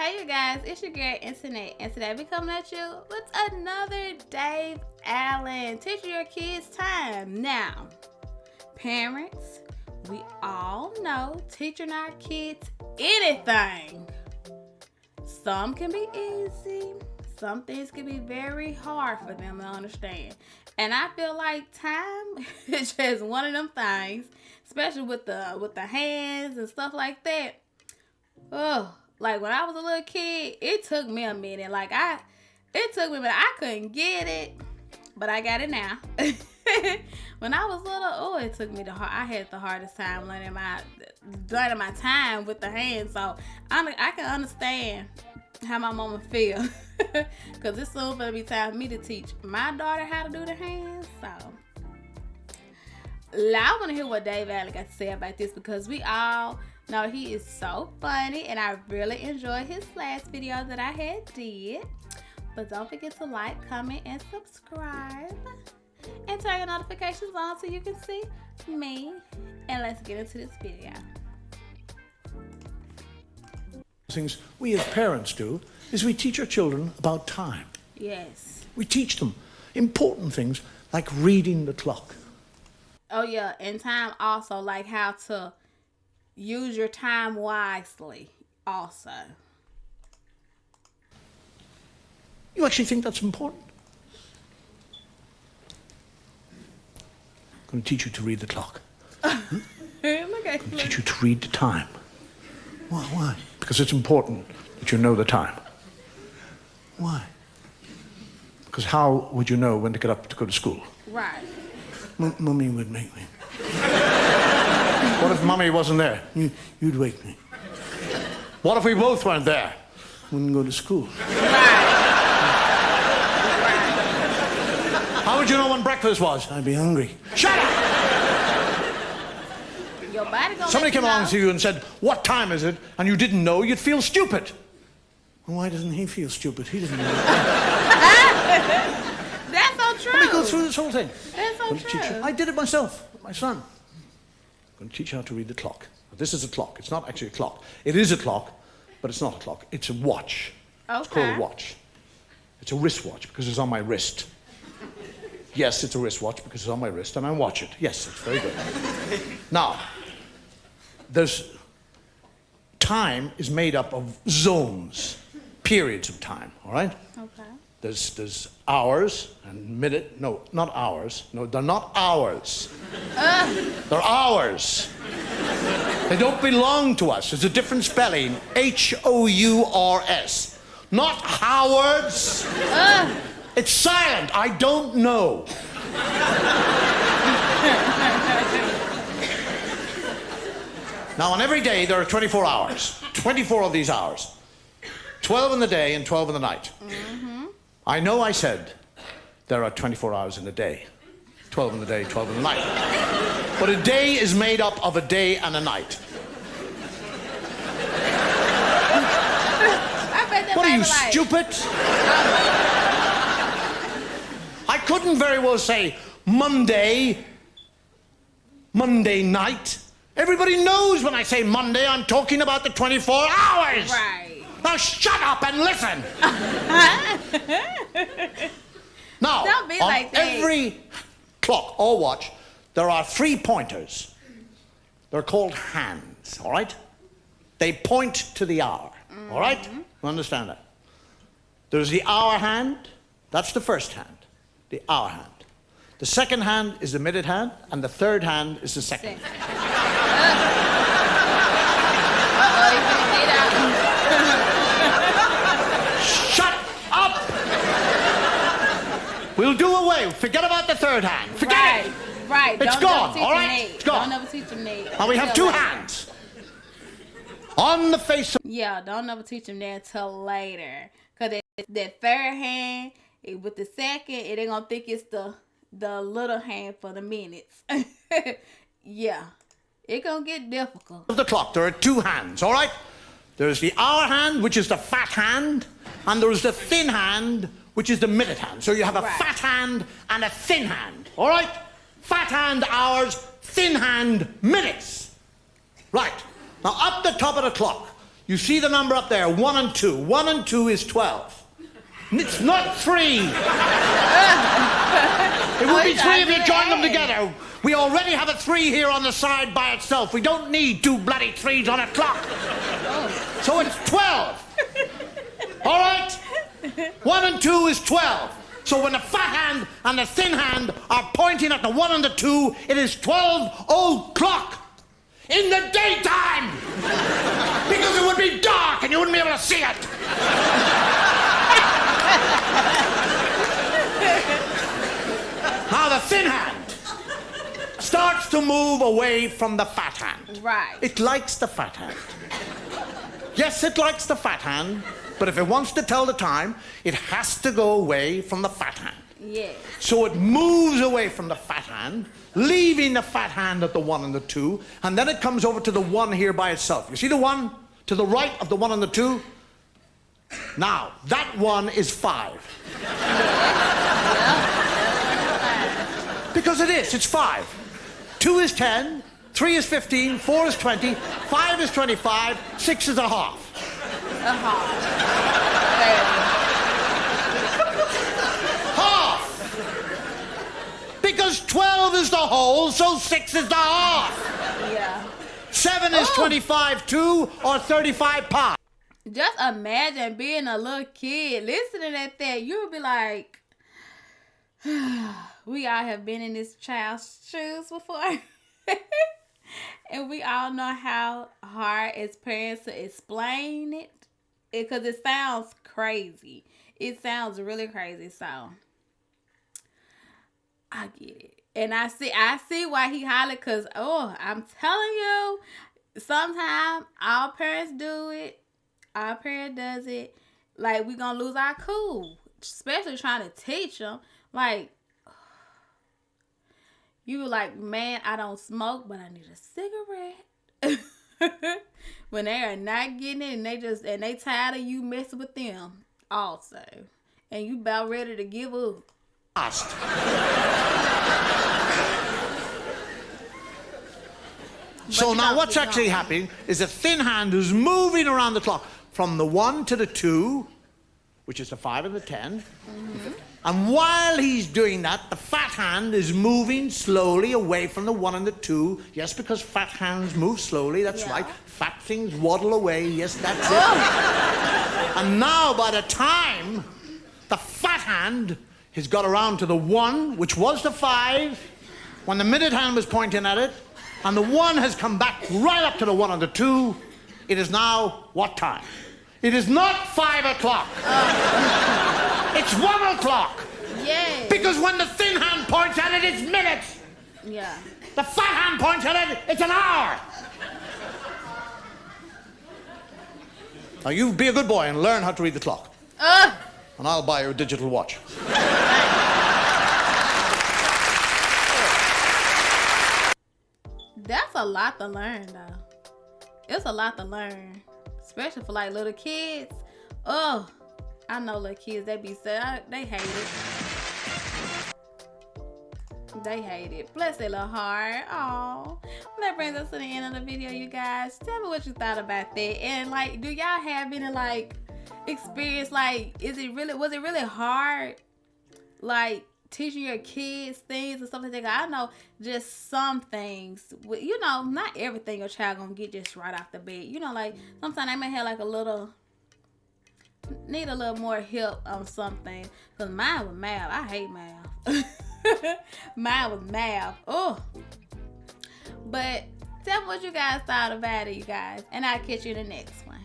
Hey you guys, it's your girl Internet, and today we coming at you with another Dave Allen teaching your kids time. Now, parents, we all know teaching our kids anything. Some can be easy, some things can be very hard for them to understand. And I feel like time is just one of them things, especially with the hands and stuff like that. Oh, like when I was a little kid, it took me a minute. It took me a minute. I couldn't get it, but I got it now. When I was little, it took me I had the hardest time learning my time with the hands. So I can understand how my mama feel, because it's soon gonna be time for me to teach my daughter how to do the hands. So I want to hear what Dave Allen got to say about this, because we all know he is so funny, and I really enjoyed his last video that I had did. But don't forget to like, comment, and subscribe, and turn your notifications on so you can see me. And let's get into this video. Things we as parents do is we teach our children about time. Yes. We teach them important things like reading the clock. Oh yeah, and time also, like how to use your time wisely also. You actually think that's important? I'm going to teach you to read the clock. Look at I'm going to teach you to read the time. Why? Because it's important that you know the time. Why? Because how would you know when to get up to go to school? Right. Mummy would make me. What if Mummy wasn't there? You'd wake me. What if we both weren't there? Wouldn't go to school. Right. How would you know when breakfast was? I'd be hungry. Shut up! Your body gonna Somebody came along know. to you and said, "What time is it?" and you didn't know, you'd feel stupid. Well, why doesn't he feel stupid? He doesn't know. That's so true. Let me go through this whole thing. That's so true. I did it myself with my son. I'm going to teach you how to read the clock. This is a clock. It's not actually a clock. It is a clock, but it's not a clock. It's a watch. Okay. It's called a watch. It's a wristwatch because it's on my wrist. Yes, it's a wristwatch because it's on my wrist and I watch it. Yes, it's very good. Now, time is made up of zones, periods of time, all right? Okay. There's hours and minute. No, not hours. No, they're not hours. They're hours. They don't belong to us. There's a different spelling. H-O-U-R-S. Not Howards. It's silent. I don't know. Now, on every day, there are 24 hours. 24 of these hours. 12 in the day and 12 in the night. Mm-hmm. I know I said there are 24 hours in a day. 12 in the day, 12 in the night. But a day is made up of a day and a night. What are you, stupid? I couldn't very well say Monday night. Everybody knows when I say Monday, I'm talking about the 24 hours. Right. Now shut up and listen. Now, Don't be on like that. every clock or watch, there are 3 pointers. They're called hands, all right? They point to the hour, all right? You understand that? There's the hour hand. That's the first hand, the hour hand. The second hand is the minute hand, and the third hand is the second. Shut up! We'll do away. Forget about the third hand. Forget it. Right. It's Don't gone, never teach all them right? that. It's gone. Don't never teach them that. Now we have 2 hands. On the face of... Yeah, don't never teach them that until later. Because that third hand, with the second, they're going to think it's the little hand for the minutes. Yeah. It's going to get difficult. the clock, there are 2 hands, all right? There's the hour hand, which is the fat hand, and there's the thin hand, which is the minute hand. So you have a fat hand and a thin hand, all right? Fat hand hours, thin hand minutes. Right. Now, up the top of the clock, You see the number up there, 1 and 2. 1 and 2 is 12. It's not 3. It would be 3 if you joined them together. We already have a 3 here on the side by itself. We don't need 2 bloody 3s on a clock. Oh. So it's 12. All right? 1 and 2 is 12. So when the fat hand and the thin hand are pointing at the 1 and the 2, it is 12 o'clock in the daytime. Because it would be dark and you wouldn't be able to see it. Now the thin hand starts to move away from the fat hand. Right. It likes the fat hand. Yes, it likes the fat hand, but if it wants to tell the time, it has to go away from the fat hand. Yes. So it moves away from the fat hand, leaving the fat hand at the 1 and the 2, and then it comes over to the 1 here by itself. You see the 1 to the right of the 1 and the 2? Now, that 1 is 5. Because it is, it's 5. 2 is 10, 3 is 15, 4 is 20, 5 is 25, 6 is a half. A half. Half! Because 12 is the whole, so 6 is the half. Yeah. 7 is 25 2 or 35 pi. Just imagine being a little kid listening at that. You would be like, we all have been in this child's shoes before. And we all know how hard as parents to explain it. Because it sounds crazy. It sounds really crazy. So, I get it. And I see why he hollered. Because, I'm telling you, sometimes our parents do it. Our parent does it. Like, we gonna lose our cool. Especially trying to teach them. Like, you were like, man, I don't smoke, but I need a cigarette. When they are not getting it and they tired of you messing with them also. And you about ready to give up. So now what's actually happening is the thin hand is moving around the clock from the 1 to the 2, which is the 5 and the 10. Mm-hmm. And while he's doing that, the fat hand is moving slowly away from the 1 and the 2. Yes, because fat hands move slowly, that's right. Fat things waddle away, yes, that's it. And now by the time the fat hand has got around to the 1, which was the 5, when the minute hand was pointing at it, and the 1 has come back right up to the 1 and the 2, it is now what time? It is not 5 o'clock. It's 1 o'clock. Yes. Because when the thin hand points at it, it's minutes. Yeah. The fat hand points at it, it's an hour. Now you be a good boy and learn how to read the clock. And I'll buy you a digital watch. That's a lot to learn, though. It's a lot to learn. Especially for, like, little kids. Oh, I know little kids, they hate it. They hate it. Bless their little heart. Oh, that brings us to the end of the video, you guys. Tell me what you thought about that. And, like, do y'all have any, like, experience? Like, was it really hard? Like, teaching your kids things and stuff like that. I know just some things, not everything your child gonna get just right off the bat. Like sometimes they may have like need a little more help on something. Cause mine was math. I hate math. Mine was math. Oh, but tell me what you guys thought about it, you guys, and I'll catch you in the next one.